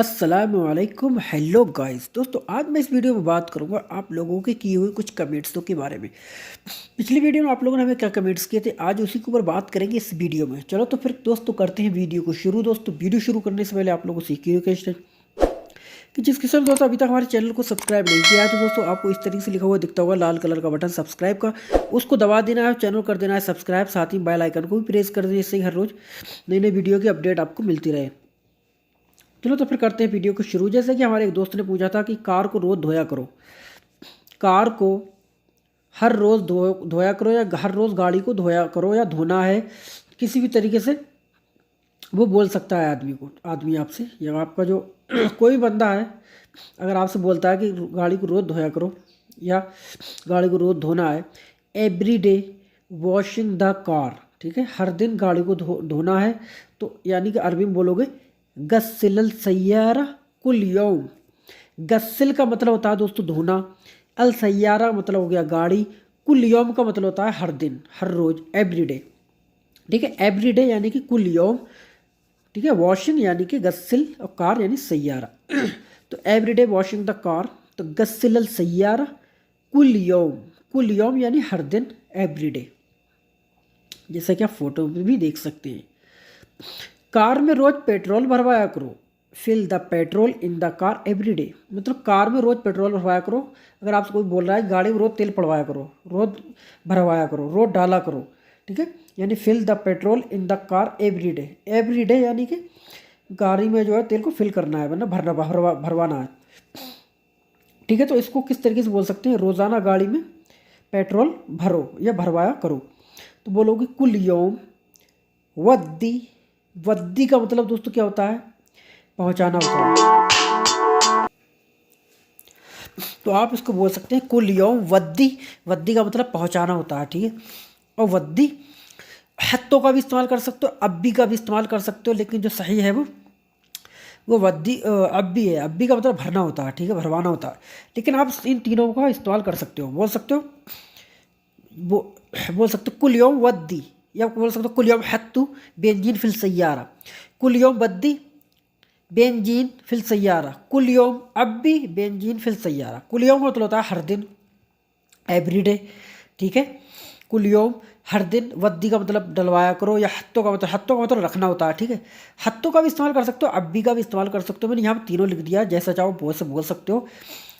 अस्सलामुअलैकुम। Hello guys, दोस्तों आज मैं इस वीडियो में बात करूंगा आप लोगों के किए हुए कुछ कमेंट्सों के बारे में। पिछली वीडियो में आप लोगों ने हमें क्या कमेंट्स किए थे, आज उसी के ऊपर बात करेंगे इस वीडियो में। चलो तो फिर दोस्तों करते हैं वीडियो को शुरू। दोस्तों वीडियो शुरू करने से पहले आप लोगों से एक रिक्वेस्ट है कि जिस किसी ने दोस्तों अभी तक हमारे चैनल को सब्सक्राइब नहीं किया है तो दोस्तों आपको इस तरीके से लिखा हुआ दिखता होगा लाल कलर का बटन सब्सक्राइब का, उसको दबा देना है, चैनल कर देना है सब्सक्राइब, साथ ही बेल आइकन को भी प्रेस कर देना, इससे हर रोज़ नई नई वीडियो की अपडेट आपको मिलती रहे। चलो तो फिर करते हैं वीडियो को शुरू। जैसे कि हमारे एक दोस्त ने पूछा था कि कार को रोज़ धोया करो, कार को हर रोज़ धोया करो या हर रोज़ गाड़ी को धोया करो या धोना है किसी भी तरीके से वो बोल सकता है आदमी आपसे या आपका जो कोई भी बंदा है अगर आपसे बोलता है कि गाड़ी को रोज़ धोया करो या गाड़ी को रोज़ धोना है, every day washing the car, ठीक है, हर दिन गाड़ी को धोना है, तो यानी कि अरबी में बोलोगे गस्सिल सैयारा कुल यौम। गस्सिल का मतलब होता है दोस्तों धोना, अल सैयारा मतलब हो गया गाड़ी, कुल यौम का मतलब होता है हर दिन, हर रोज़, एवरीडे, ठीक है। एवरीडे यानी कि कुल यौम, ठीक है। वॉशिंग यानी कि गस्सिल और कार यानी सैयारा तो एवरीडे वॉशिंग द कार, तो गस्सिल अल सैयारा कुल यौम यानी हर दिन, एवरीडे, जैसा कि आप फोटो में भी देख सकते हैं। कार में रोज़ पेट्रोल भरवाया करो, fill the petrol in the car every day, मतलब कार में रोज़ पेट्रोल भरवाया करो। अगर आपसे कोई बोल रहा है गाड़ी में रोज़ तेल पड़वाया करो, रोज़ भरवाया करो, रोज़ डाला करो, ठीक है, यानी fill the petrol in the car every day यानी कि गाड़ी में जो है तेल को फिल करना है, वरना भरवाना है, ठीक है। तो इसको किस तरीके से बोल सकते हैं, रोज़ाना गाड़ी में पेट्रोल भरो या भरवाया करो। तो बोलोगे कुल यौम वद्दी, वद्दी का मतलब दोस्तों क्या होता है, पहुंचाना होता है, तो आप इसको बोल सकते हैं कुल यौम वद्दी, वद्दी का मतलब पहुंचाना होता है, ठीक है। और वद्दी हत्तों का भी इस्तेमाल कर सकते हो, अब्बी का भी इस्तेमाल कर सकते हो, लेकिन जो सही है वो वद्दी अब्बी है। अब्बी का मतलब भरना होता है, ठीक है, भरवाना होता है, लेकिन आप इन तीनों का इस्तेमाल कर सकते हो, बोल सकते हो बोल सकते हो कुल यौम वद्दी, या बोल सकते हो कुल यौम हत्तू बेंजीन फिल सैयारा, कुल यौम बद्दी बेंजीन फिल सैयारा, कुल यौम अब्बी बेंजीन फिल सैयारा। कुल यौम मतलब होता है हर दिन, एवरीडे, ठीक है। कुल यौम हर दिन, वद्दी का मतलब डलवाया करो, या हत्तों का मतलब रखना होता है, ठीक है। हत्तों का भी इस्तेमाल कर सकते हो, अब्बी का भी इस्तेमाल कर सकते हो, मैंने यहाँ पर तीनों लिख दिया, जैसा चाहो वो से बोल सकते हो,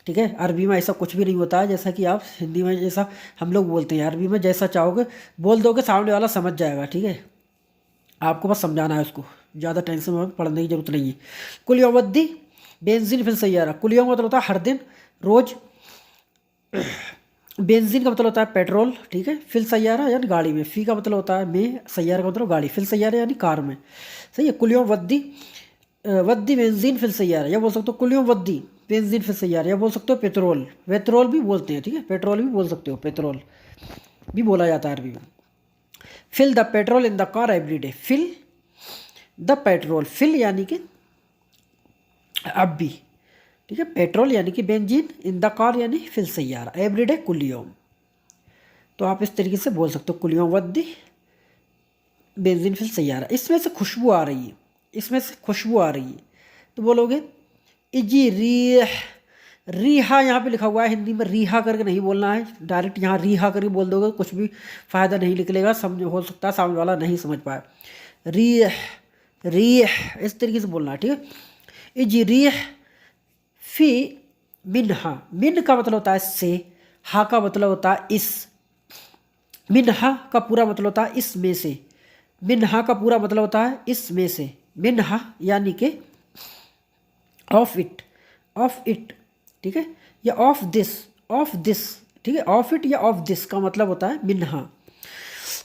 ठीक है। अरबी में ऐसा कुछ भी नहीं होता है जैसा कि आप हिंदी में जैसा हम लोग बोलते हैं, अरबी में जैसा चाहोगे बोल दोगे, सामने वाला समझ जाएगा, ठीक है। आपको बस समझाना है उसको, ज़्यादा टेंशन में पढ़ने की जरूरत नहीं है। कुल यौमद्दी बेंजीन फिल सैयारा, कुल यौम मतलब होता है हर दिन, रोज़, बेंजीन का मतलब होता है पेट्रोल, ठीक है, फिल सैयारा यानी गाड़ी में, फी का मतलब होता है में, सैयारा का मतलब गाड़ी, फिल सैयारा यानी कार में, सही है। कुल यौम वद्दी वद्दी बेंजीन फिल सैयारा, या बोल सकते हो कुल यौम वद्दी बेंजीन फिल सैयारा, या बोल सकते हो पेट्रोल भी बोलते हैं, ठीक है, पेट्रोल भी बोल सकते हो, पेट्रोल भी बोला जाता है अरबी में। Fill the petrol in the car every day, fill the petrol, fill यानी कि अब्बी, ठीक है, पेट्रोल यानी कि बेंजीन, इन द कार यानी फिल सैयारा, एवरी डे कुल यौम। तो आप इस तरीके से बोल सकते हो कुल यौम वद्दी बेंजीन फिल सैयारा। इसमें से खुशबू आ रही है, इसमें से खुशबू आ रही है, तो बोलोगे इजी रीहा, यहाँ पे लिखा हुआ है हिंदी में, रीहा करके नहीं बोलना है, डायरेक्ट यहाँ रीहा करके बोल दोगे कुछ भी फ़ायदा नहीं निकलेगा, समझ हो सकता है सामने वाला नहीं समझ पाए। रीह इस तरीके से बोलना है, ठीक है। इजी रीह फी मिनहा, मिन का मतलब होता है से, हा का मतलब होता है इस, मिनहा का पूरा मतलब होता है इसमें से, मिनहा का पूरा मतलब होता है इसमें से, मिनहा यानी कि ऑफ इट, ठीक है, या ऑफ दिस, ठीक है, ऑफ इट या ऑफ दिस का मतलब होता है मिनहा।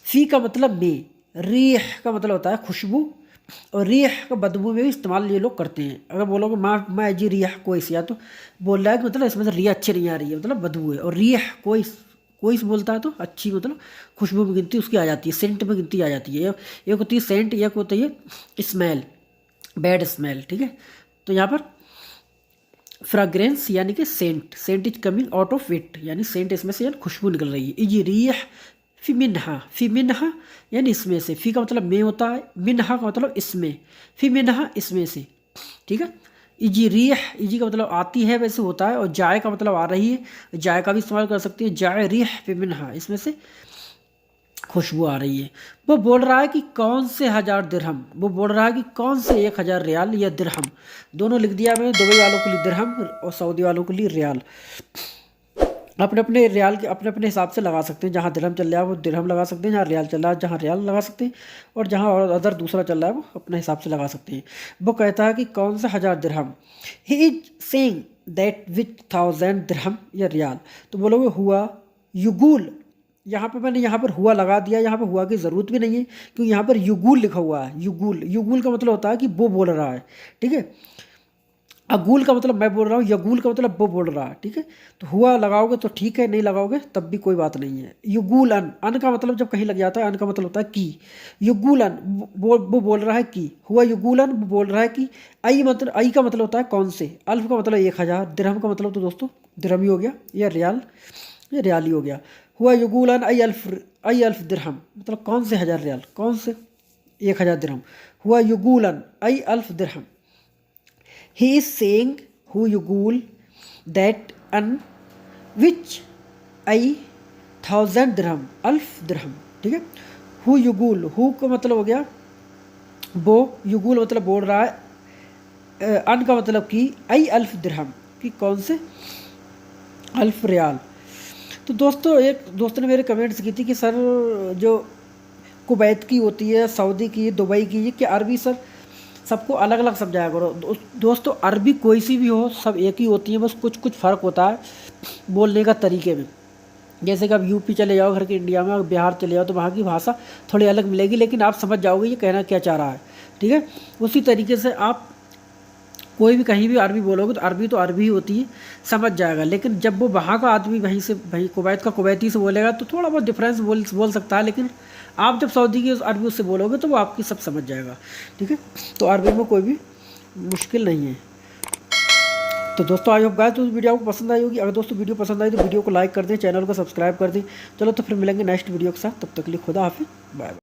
फी का मतलब में, रीह का मतलब होता है खुशबू, और रीह का बदबू में भी इस्तेमाल ये लोग करते हैं। अगर बोलोगे मैं जी रियह कोई या तो बोल रहा है कि मतलब इसमें से रिया अच्छी नहीं आ रही है, मतलब बदबू है, और रियह कोई बोलता है तो अच्छी, मतलब खुशबू में गिनती उसकी आ जाती है, सेंट में गिनती आ जाती है। एक होती है सेंट, एक होती है स्मेल, बैड स्मेल, ठीक है। तो यहाँ पर फ्रेग्रेंस यानी कि scent is coming out of it, यानी सेंट इसमें से यानी खुशबू निकल रही है। इजी रियह फी मिनहा यानी इसमें से, फी का मतलब में होता है, मिनहा का मतलब इसमें, फी मिनहा इसमें से, ठीक है। इजी रिह, इजी का मतलब आती है वैसे होता है, और जाए का मतलब आ रही है, जाए का भी इस्तेमाल कर सकते हैं, जाए रिह पे मिनहा, इसमें से खुशबू आ रही है। वो बोल रहा है कि कौन से 1000 दिरहम, वो बोल रहा है कि कौन से 1000 रियाल या दिरहम, दोनों लिख दिया मैंने, दुबई वालों के लिए दिरहम और सऊदी वालों के लिए रियाल। अपने अपने रियाल के अपने अपने हिसाब से लगा सकते हैं, जहाँ दिरहम चल रहा है वो दिरहम लगा सकते हैं, जहाँ रियाल चल रहा है जहाँ रियाल लगा सकते हैं, और जहाँ और अदर दूसरा चल रहा है वो अपने हिसाब से लगा सकते हैं। वो कहता है कि कौन सा 1000 dirham, he is saying that which 1000 dirham या रियाल, तो बोलोगे हुआ युगूल, यहाँ पे मैंने यहाँ पर हुआ लगा दिया, यहाँ पर हुआ की ज़रूरत भी नहीं है क्योंकि यहाँ पर युगूल लिखा हुआ है। युगूल, युगूल का मतलब होता है कि वो बोल रहा है, ठीक है। अगूल का मतलब मैं बोल रहा हूँ, यगूल का मतलब वो बोल रहा है, ठीक है। तो हुआ लगाओगे तो ठीक है, नहीं लगाओगे तब भी कोई बात नहीं है। युगूल अन, अन का मतलब जब कहीं लग जाता है, अन का मतलब होता है कि। युगूल अन वो बोल रहा है कि, हुआ युगूल अन वो बोल रहा है कि। आई मतलब, आई का मतलब होता है कौन से, अल्फ का मतलब 1000, दिरहम का मतलब तो दोस्तों दिरहम ही हो गया, या रियाल, या रियाल ही हो गया। हुआ युगूल अन आई अल्फ दिरहम, मतलब कौन से 1000 रियाल, कौन से 1000 दिरहम। हुआ युगूल अन आई अल्फ दिरहम, he is saying who yugul that an which I 1000 दिरहम, अल्फ दिरहम, ठीक है। हु युगूल, हु का मतलब हो गया वो, युगूल मतलब बोल रहा है, अन का मतलब कि, आई अल्फ दिरहम कि कौन से अल्फ रियाल। तो दोस्तों एक दोस्त ने मेरे कमेंट्स की थी कि सर जो कुवैत की होती है, सऊदी की, दुबई की, ये क्या अरबी सर सबको अलग अलग समझाया करो। दोस्तों अरबी कोई सी भी हो सब एक ही होती है, बस कुछ कुछ फ़र्क होता है बोलने का तरीके में। जैसे कि आप यूपी चले जाओ घर के इंडिया में, और बिहार चले जाओ तो वहाँ की भाषा थोड़ी अलग मिलेगी, लेकिन आप समझ जाओगे ये कहना क्या चाह रहा है, ठीक है। उसी तरीके से आप कोई भी कहीं भी अरबी बोलोगे तो अरबी ही होती है, समझ जाएगा। लेकिन जब वो वहाँ का आदमी वहीं से, वहीं कुवैत का कुवैती से बोलेगा तो थोड़ा बहुत डिफरेंस बोल सकता है, लेकिन आप जब सऊदी की अरबी उससे बोलोगे तो वो आपकी सब समझ जाएगा, ठीक है। तो अरबी में कोई भी मुश्किल नहीं है। तो दोस्तों आई होप गाइस तो वीडियो आपको पसंद आई होगी। अगर दोस्तों वीडियो पसंद आई तो वीडियो को लाइक कर दें, चैनल को सब्सक्राइब कर दें। चलो तो फिर मिलेंगे नेक्स्ट वीडियो के साथ, तब तक के लिए खुदा हाफिज़, बाय बाय।